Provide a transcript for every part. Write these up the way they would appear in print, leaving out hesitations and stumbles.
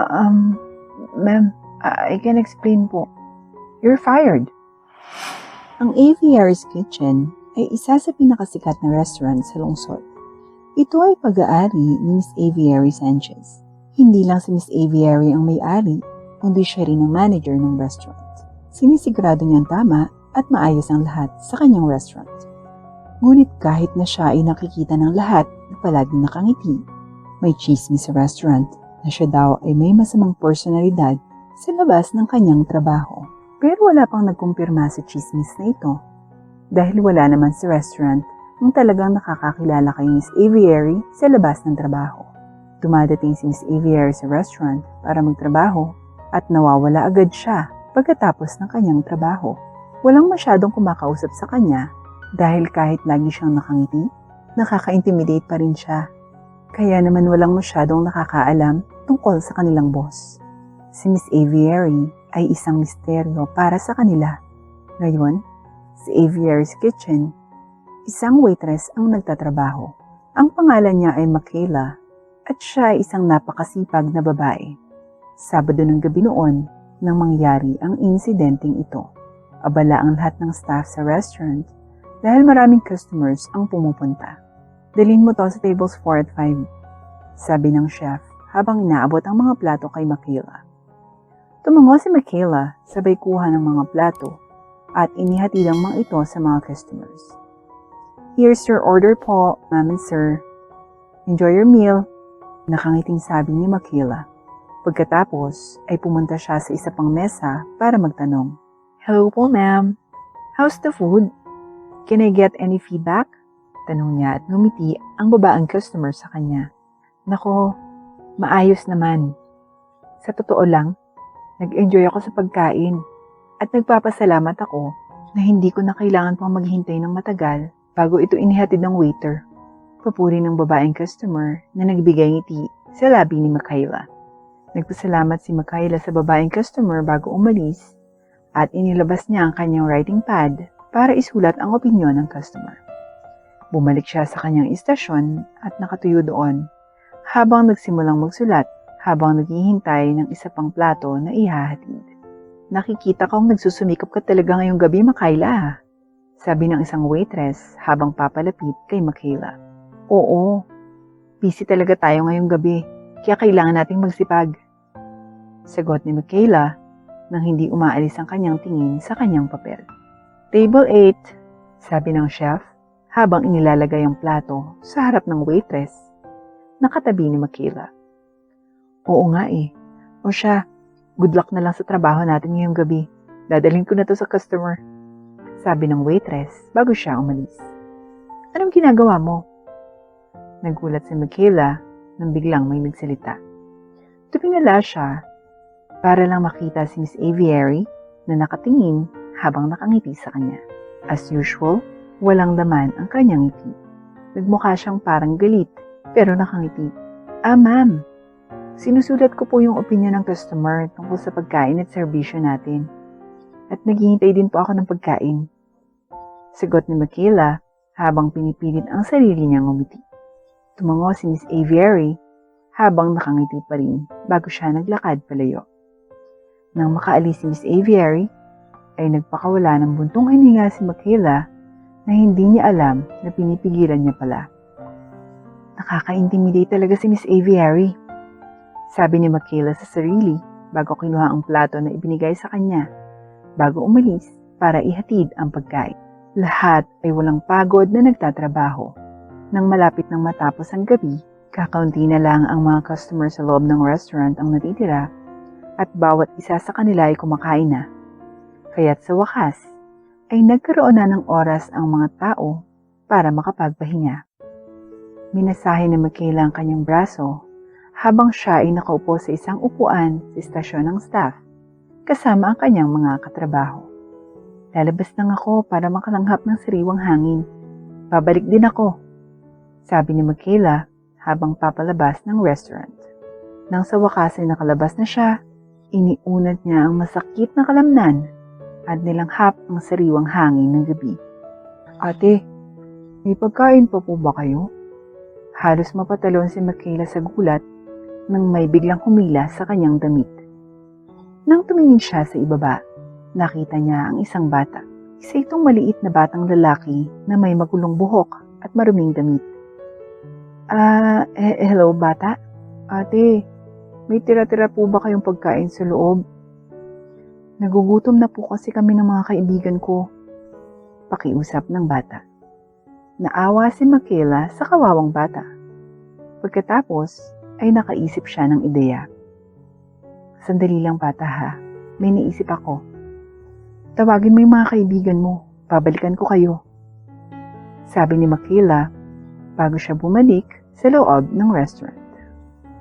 Um, Ma'am, I can explain po. You're fired. Ang Aviary's Kitchen ay isa sa pinakasikat na restaurant sa lungsod. Ito ay pag-aari ni Miss Aviary Sanchez. Hindi lang si Miss Aviary ang may-ari, kundi siya rin ang manager ng restaurant. Sinisigurado niyang tama at maayos ang lahat sa kanyang restaurant. Ngunit kahit na siya ay nakikita ng lahat na palaging nakangiti, may chismis sa restaurant na siya daw ay may masamang personalidad sa labas ng kanyang trabaho. Pero wala pang nagkumpirma sa chismis na ito dahil wala naman sa restaurant ang talagang nakakakilala kay Miss Aviary sa labas ng trabaho. Dumadating si Miss Aviary sa restaurant para magtrabaho at nawawala agad siya pagkatapos ng kanyang trabaho. Walang masyadong kumakausap sa kanya dahil kahit lagi siyang nakangiti, nakaka-intimidate pa rin siya. Kaya naman walang masyadong nakakaalam tungkol sa kanilang boss. Si Miss Aviary ay isang misteryo para sa kanila. Ngayon, sa Aviary's Kitchen, isang waitress ang nagtatrabaho. Ang pangalan niya ay Michaela at siya ay isang napakasipag na babae. Sabado ng gabi noon nang mangyari ang insidenteng ito. Abala ang lahat ng staff sa restaurant dahil maraming customers ang pumupunta. Dalhin mo to sa tables 4 at 5, sabi ng chef habang inaabot ang mga plato kay Michaela. Tumango si Michaela, sabay kuha ng mga plato at inihatid ang mga ito sa mga customers. Here's your order po, ma'am and sir. Enjoy your meal, nakangiting sabi ni Michaela. Pagkatapos ay pumunta siya sa isa pang mesa para magtanong. Hello po ma'am, how's the food? Can I get any feedback? Tanong niya at ngumiti ang babaang customer sa kanya. Nako, maayos naman. Sa totoo lang, nag-enjoy ako sa pagkain at nagpapasalamat ako na hindi ko na kailangan pang maghintay ng matagal bago ito inihatid ng waiter. Papuri ng babaeng customer na nagbigay ngiti sa labi ni Michaela. Nagpasalamat si Michaela sa babaeng customer bago umalis at inilabas niya ang kanyang writing pad para isulat ang opinyon ng customer. Bumalik siya sa kanyang istasyon at nakatuyo doon habang nagsimulang magsulat habang naghihintay ng isa pang plato na ihahatid. Nakikita kong nagsusumikap ka talaga ngayong gabi, Michaela, sabi ng isang waitress habang papalapit kay Michaela. Oo, busy talaga tayo ngayong gabi, kaya kailangan nating magsipag. Sagot ni Michaela nang hindi umaalis ang kanyang tingin sa kanyang papel. Table 8, sabi ng chef habang inilalagay ang plato sa harap ng waitress. Nakatabi ni Michaela. Oo nga eh. O siya, good luck na lang sa trabaho natin ngayong gabi. Dadalhin ko na to sa customer. Sabi ng waitress bago siya umalis. Anong ginagawa mo? Nagulat si Michaela nang biglang may nagsalita. Tumingala siya para lang makita si Miss Aviary na nakatingin habang nakangiti sa kanya. As usual, walang laman ang kanyang ngiti. Nagmukha siyang parang galit pero nakangiti. Ma'am. Sinusulat ko po yung opinion ng customer tungkol sa pagkain at serbisyo natin. At naghihintay din po ako ng pagkain. Sagot ni Michaela habang pinipilit ang sarili niyang umiti. Tumango si Miss Aviary habang nakangiti pa rin bago siya naglakad palayo. Nang makaalis si Miss Aviary, ay nagpakawala ng buntong hininga si Michaela na hindi niya alam na pinipigilan niya pala. Nakaka-intimidate talaga si Miss Aviary. Sabi ni Michaela sa sarili bago kinuha ang plato na ibinigay sa kanya bago umalis para ihatid ang pagkain. Lahat ay walang pagod na nagtatrabaho. Nang malapit nang matapos ang gabi, kakaunti na lang ang mga customer sa loob ng restaurant ang natitira at bawat isa sa kanila ay kumakain na. Kaya't sa wakas ay nagkaroon na ng oras ang mga tao para makapagpahinga. Minasahe ni Michaela ang kanyang braso habang siya ay nakaupo sa isang upuan sa istasyon ng staff kasama ang kanyang mga katrabaho. Lalabas lang ako para makalanghap ng sariwang hangin. Babalik din ako, sabi ni Michaela habang papalabas ng restaurant. Nang sa wakas ay nakalabas na siya, iniunat niya ang masakit na kalamnan at nilanghap ang sariwang hangin ng gabi. Ate, may pagkain pa po ba kayo? Halos mapatalon si Michaela sa gulat nang may biglang humila sa kanyang damit. Nang tumingin siya sa ibaba, nakita niya ang isang bata. Isa itong maliit na batang lalaki na may magulong buhok at maruming damit. Hello bata? Ate, may tira-tira po ba kayong pagkain sa loob? Nagugutom na po kasi kami ng mga kaibigan ko. Pakiusap ng bata. Naawa si Michaela sa kawawang bata. Pagkatapos ay nakaisip siya ng ideya. Sandali lang bata ha, may naisip ako. Tawagin mo yung mga kaibigan mo, babalikan ko kayo. Sabi ni Michaela bago siya bumalik sa loob ng restaurant.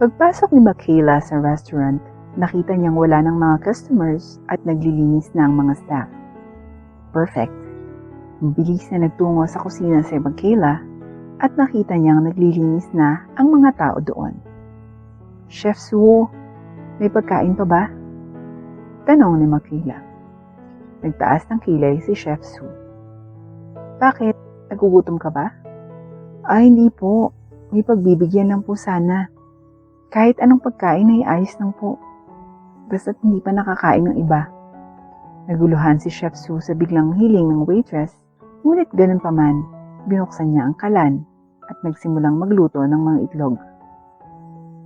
Pagpasok ni Michaela sa restaurant, nakita niyang wala ng mga customers at naglilinis na ang mga staff. Perfect. Mabilis na nagtungo sa kusina si Michaela at nakita niyang naglilinis na ang mga tao doon. Chef Suho, may pagkain pa ba? Tanong ni Michaela. Nagtaas ng kilay si Chef Su. Bakit? Nagugutom ka ba? Hindi po. May pagbibigyan lang po sana. Kahit anong pagkain ay ayos lang po. Basta't hindi pa nakakain ng iba. Naguluhan si Chef Su sa biglang hiling ng waitress, ngunit ganun pa man, binuksan niya ang kalan at nagsimulang magluto ng mga itlog.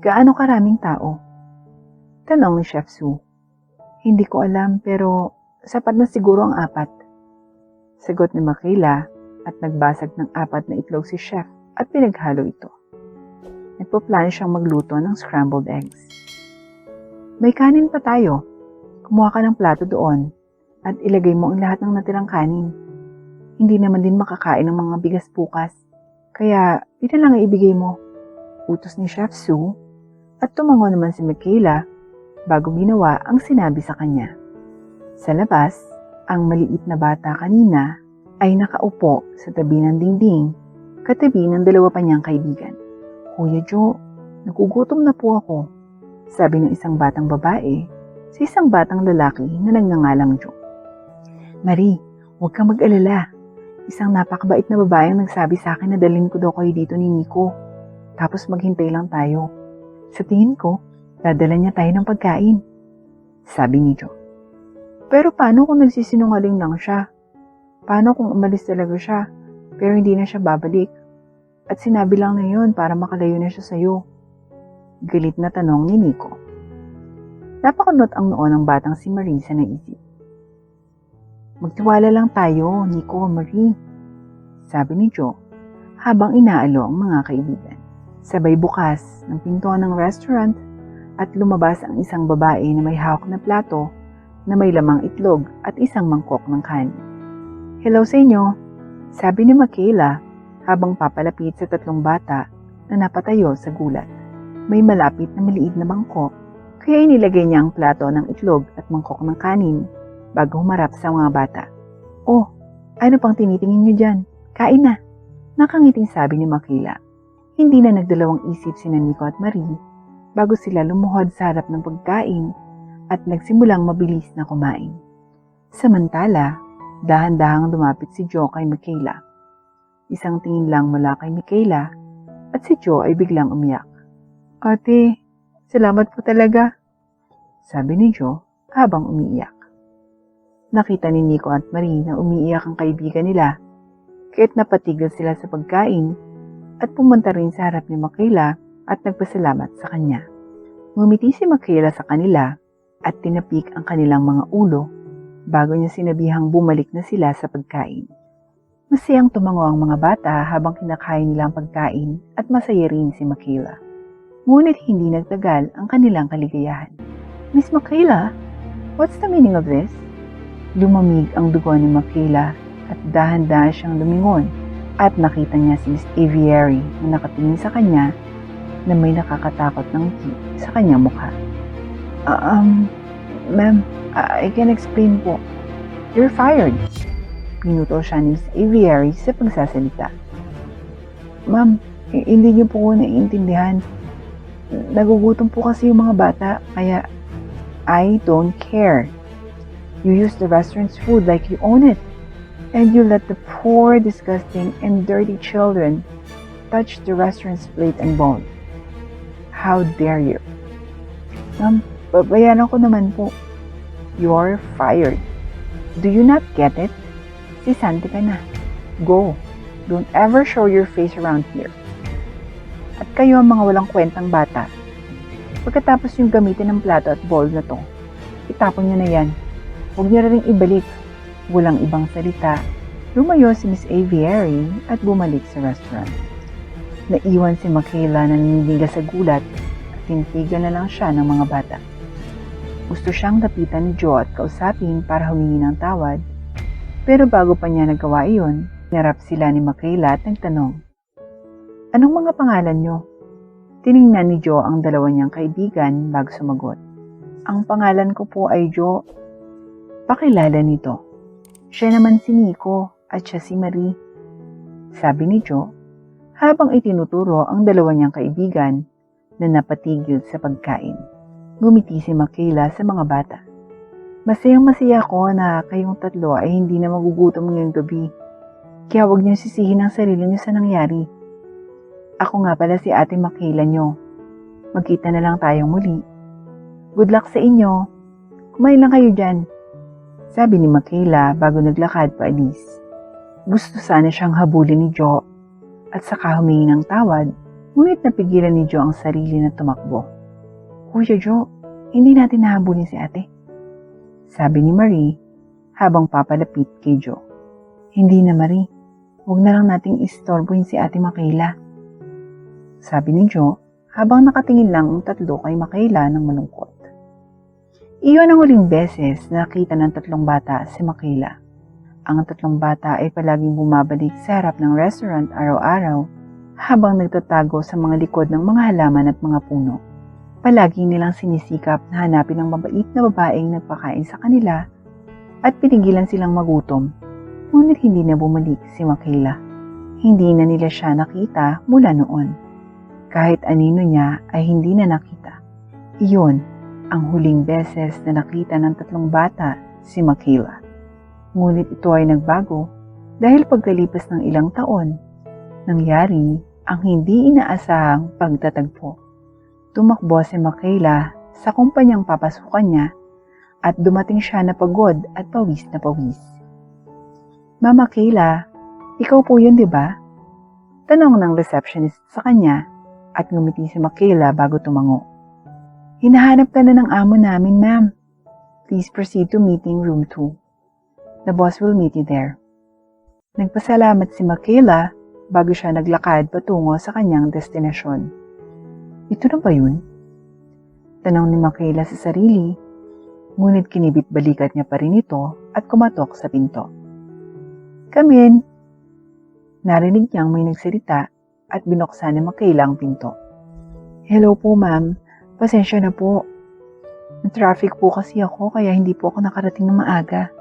Gaano karaming tao? Tanong ni Chef Su. Hindi ko alam pero sapat na siguro ang 4. Sagot ni Michaela at nagbasag ng 4 na itlog si Chef at pinaghalo ito. Nagpaplano siyang magluto ng scrambled eggs. May kanin pa tayo. Kumuha ka ng plato doon at ilagay mo ang lahat ng natirang kanin. Hindi naman din makakain ng mga bigas bukas, kaya ito lang ang ibigay mo. Utos ni Chef Su at tumango naman si Michaela bago ginawa ang sinabi sa kanya. Sa labas, ang maliit na bata kanina ay nakaupo sa tabi ng dingding, katabi ng 2 pa niyang kaibigan. Kuya Joe, nagugutom na po ako, sabi ng isang batang babae sa isang batang lalaki na nagngangalang Joe. Marie, huwag kang mag-alala. Isang napakabait na babae ang nagsabi sa akin na dalhin ko daw kayo dito ni Nico. Tapos maghintay lang tayo. Sa tingin ko, dadala niya tayo ng pagkain, sabi ni Joe. Pero paano kung nagsisinungaling lang siya? Paano kung umalis talaga siya, pero hindi na siya babalik? At sinabi lang na yun para makalayo na siya sa'yo. Galit na tanong ni Nico. Napakunot ang noo ng batang si Marie sa naisip. Magtiwala lang tayo, Nico, Marie, sabi ni Joe habang inaalo ang mga kaibigan. Sabay bukas ng pintuan ng restaurant at lumabas ang isang babae na may hawak na plato na may lamang itlog at isang mangkok ng kanin. Hello sa inyo, sabi ni Michaela habang papalapit sa 3 bata na napatayo sa gulat. May malapit na maliit na bangko, kaya inilagay niya ang plato ng itlog at mangkok ng kanin bago humarap sa mga bata. Oh, ano pang tinitingin niyo dyan? Kain na! Nakangiting sabi ni Michaela. Hindi na nagdalawang isip sina Nico at Marie bago sila lumuhod sa harap ng pagkain at nagsimulang mabilis na kumain. Samantala, dahan-dahang lumapit si Joe kay Michaela. Isang tingin lang mula kay Michaela at si Joe ay biglang umiyak. Ate, salamat po talaga, sabi ni Joe habang umiiyak. Nakita ni Nico at Marie na umiiyak ang kaibigan nila, kaya't napatigil sila sa pagkain at pumunta rin sa harap ni Michaela at nagpasalamat sa kanya. Ngumiti si Michaela sa kanila at tinapik ang kanilang mga ulo bago niya sinabihang bumalik na sila sa pagkain. Masayang tumango ang mga bata habang kinakain nila ang pagkain at masaya rin si Michaela. Ngunit hindi nagtagal ang kanilang kaligayahan. Miss Michaela, what's the meaning of this? Lumamig ang dugo ni Michaela at dahan-dahan siyang lumingon at nakita niya si Miss Aviary na nakatingin sa kanya na may nakakatakot ng ngiti sa kanyang mukha. Ma'am, I can explain po. You're fired. Pinuto siya ni Miss Aviary sa pagsasalita. Ma'am, hindi niyo po ko naiintindihan. Nagugutom po kasi yung mga bata, kaya I don't care. You use the restaurant's food like you own it. And you let the poor, disgusting, and dirty children touch the restaurant's plate and bowl. How dare you? Ma'am, babayaran ko naman po. You're fired. Do you not get it? Si Santi ka na. Go. Don't ever show your face around here. At kayo ang mga walang kwentang bata. Pagkatapos yung gamitin ng plato at bowl na to, itapon nyo na yan. Huwag nyo na rin ibalik. Walang ibang salita. Lumayo si Miss Aviary at bumalik sa restaurant. Naiwan si Michaela na nanindiga sa gulat at tinitigan na lang siya ng mga bata. Gusto siyang lapitan ni Joe at kausapin para humingi ng tawad, pero bago pa niya nagawa iyon, narap sila ni Michaela at nagtanong, "Anong mga pangalan niyo?" Tiningnan ni Joe ang dalawa niyang kaibigan bago sumagot. "Ang pangalan ko po ay Joe." "Pakilala nito." "Siya naman si Nico at siya si Marie," sabi ni Joe, habang itinuturo ang dalawa niyang kaibigan na napatigil sa pagkain. Gumiti si Michaela sa mga bata. "Masayang-masaya ko na kayong tatlo ay hindi na magugutom ngayong gabi. Kaya huwag niyo sisihin ang sarili niyo sa nangyari. Ako nga pala si Ate Michaela niyo. Magkita na lang tayong muli. Good luck sa inyo. Kumain lang kayo dyan," sabi ni Michaela bago naglakad paalis. Gusto sana siyang habulin ni Joe at saka humingi ng tawad, ngunit napigilan ni Joe ang sarili na tumakbo. "Kuya Joe, hindi natin nahabulin si ate," sabi ni Marie habang papalapit kay Joe. "Hindi na, Marie. Huwag na lang nating istorbohin si Ate Michaela," sabi ni Joe habang nakatingin lang ang tatlo kay Michaela ng malungkot. Iyon ang huling beses na nakita ng tatlong bata si Michaela. Ang tatlong bata ay palaging bumabalik sa harap ng restaurant araw-araw habang nagtatago sa mga likod ng mga halaman at mga puno. Palagi nilang sinisikap na hanapin ang mabait na babaeng nagpakain sa kanila at pinigilan silang magutom. Ngunit hindi na bumalik si Michaela. Hindi na nila siya nakita mula noon. Kahit anino niya ay hindi na nakita. Iyon ang huling beses na nakita ng tatlong bata si Michaela. Ngunit ito ay nagbago dahil pagkalipas ng ilang taon, nangyari ang hindi inaasahang pagtatagpo. Tumakbo si Michaela sa kumpanyang papasukan niya at dumating siya na pagod at pawis na pawis. "Mama Kayla, ikaw po yun, di ba?" Tanong ng receptionist sa kanya at ngumiti si Michaela bago tumango. "Hinahanap ka na ng amo namin, ma'am. Please proceed to meeting room 2. The boss will meet you there." Nagpasalamat si Michaela bago siya naglakad patungo sa kanyang destinasyon. "Ito na ba yun?" Tanong ni Michaela sa sarili, ngunit kinibit-balikat niya pa rin ito at kumatok sa pinto. "Come in." Narinig niyang may nagsalita at binuksan ni Michaela ang pinto. "Hello po, ma'am. Pasensya na po. Na-traffic po kasi ako kaya hindi po ako nakarating ng maaga."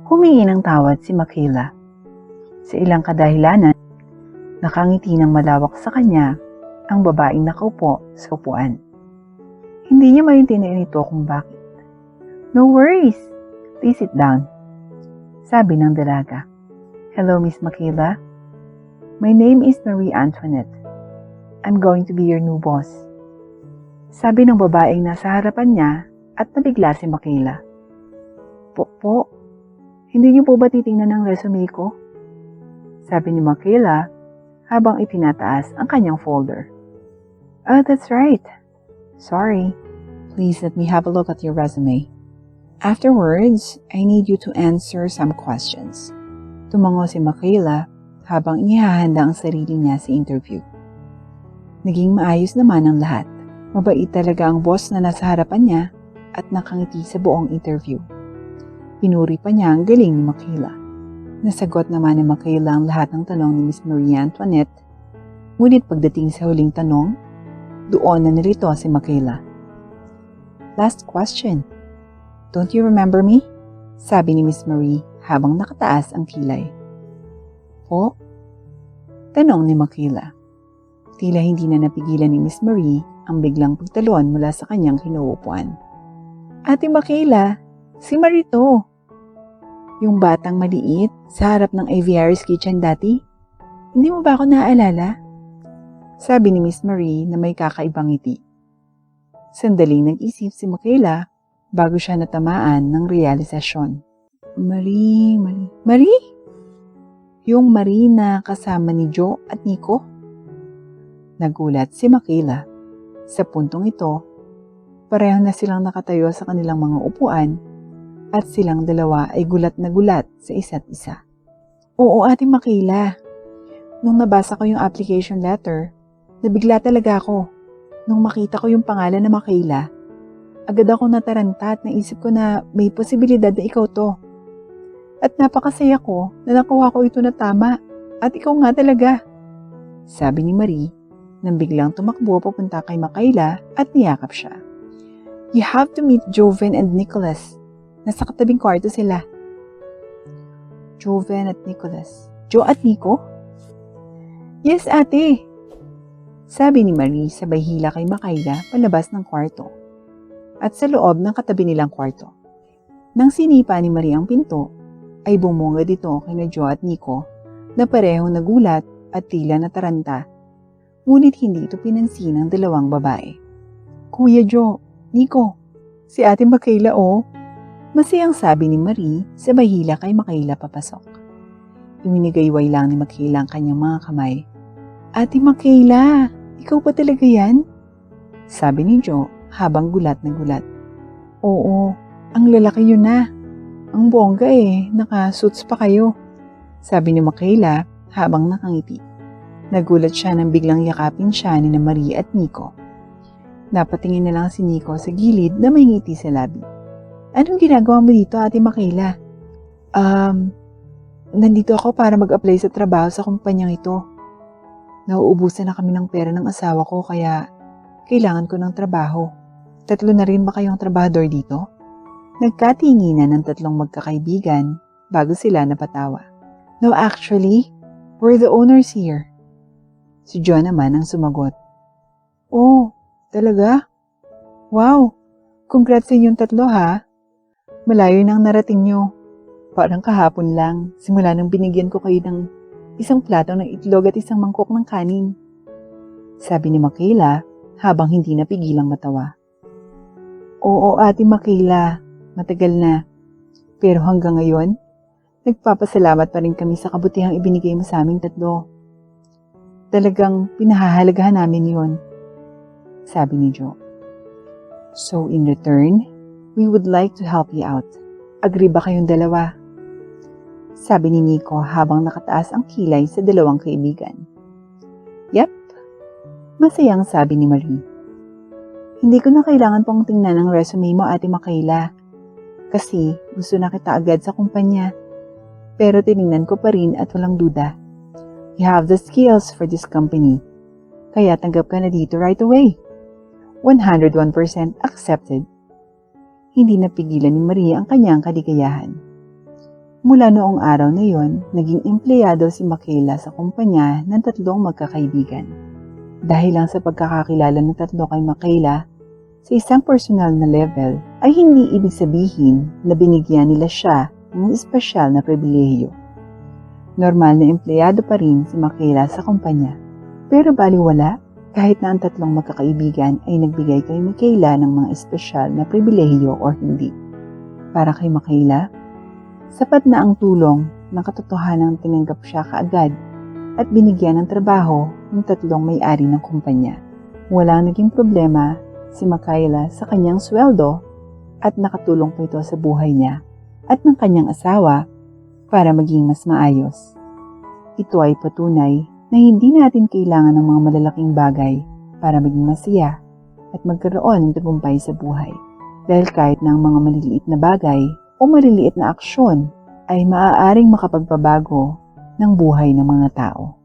Humingi ng tawad si Michaela. Sa ilang kadahilanan, nakangiti ng malawak sa kanya ang babaeng nakaupo sa upuan. Hindi niya maintindihan ito kung bakit. "No worries. Please sit down," sabi ng dalaga. "Hello, Miss Michaela. My name is Marie Antoinette. I'm going to be your new boss," sabi ng babaeng nasa harapan niya at nabigla si Michaela. Po, hindi niyo po ba titingnan ang resume ko?" sabi ni Michaela habang itinataas ang kanyang folder. "Oh, that's right. Sorry. Please let me have a look at your resume. Afterwards, I need you to answer some questions." Tumango si Michaela habang inihahanda ang sarili niya sa interview. Naging maayos naman ang lahat. Mabait talaga ang boss na nasa harapan niya at nakangiti sa buong interview. Pinuri pa niya ang galing ni Michaela. Nasagot naman ni Michaela ang lahat ng tanong ni Miss Marie Antoinette. Ngunit pagdating sa huling tanong, doon na nilito si Michaela. "Last question. Don't you remember me?" sabi ni Miss Marie habang nakataas ang kilay. "Po?" tanong ni Michaela. Tila hindi na napigilan ni Miss Marie ang biglang pagtalon mula sa kanyang hinuupuan. "Ate Michaela, si Marie to. Yung batang maliit sa harap ng Aviary's Kitchen dati. Hindi mo ba ako naaalala?" sabi ni Miss Marie na may kakaibang ngiti. Sandaling nag-isip si Michaela bago siya natamaan ng realisasyon. Marie? Yung Marie na kasama ni Joe at Nico? Nagulat si Michaela. Sa puntong ito, pareho na silang nakatayo sa kanilang mga upuan at silang dalawa ay gulat na gulat sa isa't isa. Oo, Ate Michaela. Nung nabasa ko yung application letter, nabigla talaga ako. Nung makita ko yung pangalan na Michaela, agad ako nataranta at naisip ko na may posibilidad na ikaw to. At napakasaya ko na nakuha ko ito na tama at ikaw nga talaga. Sabi ni Marie nang biglang tumakbo papunta kay Michaela at niyakap siya. You have to meet Joven and Nicholas. Nasa katabing kwarto sila. Joven at Nicholas. Joe at Nico? Yes, ate. Sabi ni Marie sabay hila kay Michaela palabas ng kwarto. At sa loob ng katabi nilang kwarto. Nang sinipa ni Marie ang pinto, ay bumunga dito kina Joe at Nico na parehong nagulat at tila nataranta. Ngunit hindi ito pinansin ng dalawang babae. Kuya Joe, Nico, si Ate Michaela oh. Masayang sabi ni Marie sabay hila kay Michaela papasok. Iwinigayway lang ni Michaela ang kanyang mga kamay. Ate Michaela, ikaw pa talaga yan? Sabi ni Joe habang gulat na gulat. Oo, ang lalaki yun na. Ang bongga naka-suits pa kayo. Sabi ni Michaela habang nakangiti. Nagulat siya nang biglang yakapin siya ni Marie at Nico. Napatingin na lang si Nico sa gilid na may ngiti sa labi. Anong ginagawa mo dito, Ate Michaela? Nandito ako para mag-apply sa trabaho sa kumpanyang ito. Nauubusan na kami ng pera ng asawa ko kaya kailangan ko ng trabaho. 3 na rin ba kayong trabahador dito? Nagkatinginan ng tatlong magkakaibigan bago sila napatawa. No, actually, we're the owners here. Si John naman ang sumagot. Oh, talaga? Wow, congrats sa inyong 3 ha. Malayo nang narating nyo. Parang kahapon lang, simula nang binigyan ko kayo ng isang plato ng itlog at isang mangkok ng kanin. Sabi ni Michaela habang hindi napigilang matawa. Oo, Ate Michaela. Matagal na. Pero hanggang ngayon, nagpapasalamat pa rin kami sa kabutihang ibinigay mo sa aming 3. Talagang pinahahalagahan namin yon, sabi ni Joe. So in return, we would like to help you out. Agree ba kayong dalawa? Sabi ni Nico habang nakataas ang kilay sa dalawang kaibigan. Yep, masayang sabi ni Marie. Hindi ko na kailangan pang tingnan ang resume mo, Ate Michaela. Kasi gusto na kita agad sa kumpanya. Pero tinignan ko pa rin at walang duda. You have the skills for this company. Kaya tanggap ka na dito right away. 101% accepted. Hindi napigilan ni Marie ang kanyang kaligayahan. Mula noong araw na yon, naging empleyado si Michaela sa kumpanya ng 3 magkakaibigan. Dahil lang sa pagkakakilala ng 3 kay Michaela, sa isang personal na level ay hindi ibig sabihin na binigyan nila siya ng espesyal na pribilehiyo. Normal na empleyado pa rin si Michaela sa kumpanya. Pero baliwala kahit na ang 3 magkakaibigan ay nagbigay kay Michaela ng mga espesyal na pribilehiyo o hindi. Para kay Michaela, sapat na ang tulong ng katotohanang tinanggap siya kaagad at binigyan ng trabaho ng 3 may-ari ng kumpanya. Walang naging problema si Michaela sa kanyang sweldo at nakatulong pa ito sa buhay niya at ng kanyang asawa para maging mas maayos. Ito ay patunay na hindi natin kailangan ng mga malalaking bagay para maging masaya at magkaroon ng tagumpay sa buhay. Dahil kahit na ang mga maliliit na bagay o maliliit na aksyon ay maaaring makapagpabago ng buhay ng mga tao.